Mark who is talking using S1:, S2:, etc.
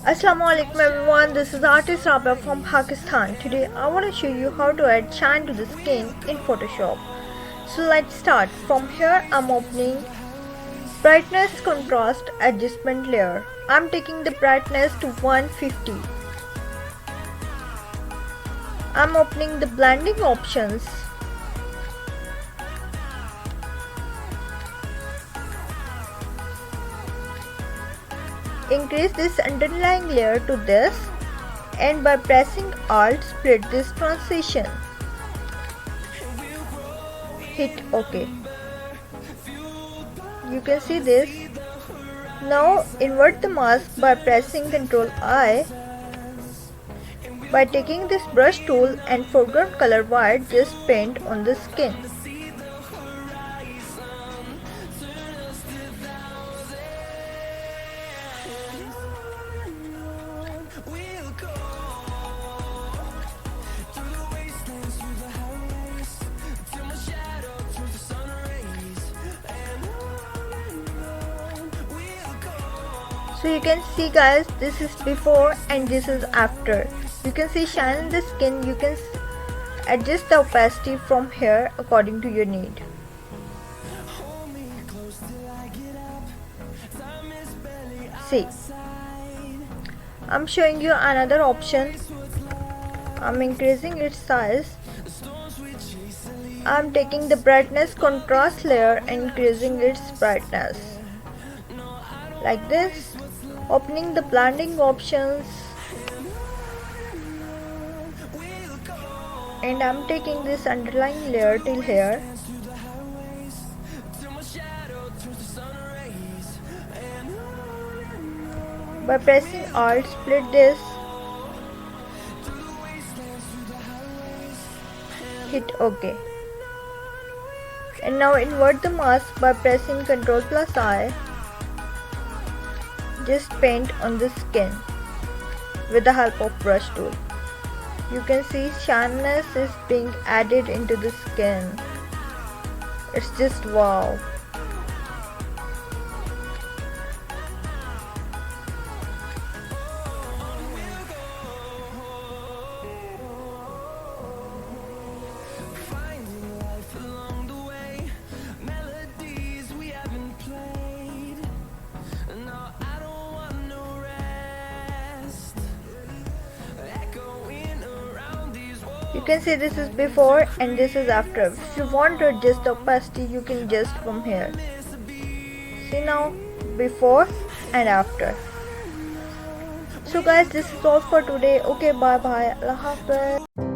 S1: Assalamu alaikum everyone, this is artist Rabia from Pakistan. Today I want to show you how to add shine to the skin in Photoshop. So let's start. From here I'm opening brightness contrast adjustment layer. I'm taking the brightness to 150. I'm opening the blending options. Increase this underlying layer to this, and by pressing Alt split this transition. Hit OK. You can see this. Now invert the mask by pressing Ctrl I. By taking this brush tool and foreground color white, just paint on the skin. So you can see guys, this is before and this is after. You can see shine in the skin. You can adjust the opacity from here according to your need. See, I'm showing you another option. I'm increasing its size. I'm taking the brightness contrast layer and increasing its brightness. Like this. Opening the blending options. And I'm taking this underlying layer till here. By pressing Alt, split this. Hit OK. And now invert the mask by pressing Ctrl plus I. Just paint on the skin with the help of brush tool. You can see shininess is being added into the skin. It's just wow. You can see this is before and this is after. If you want to adjust the opacity, you can adjust from here. See now, before and after. So guys, this is all for today. Okay, bye bye. Allah Hafiz.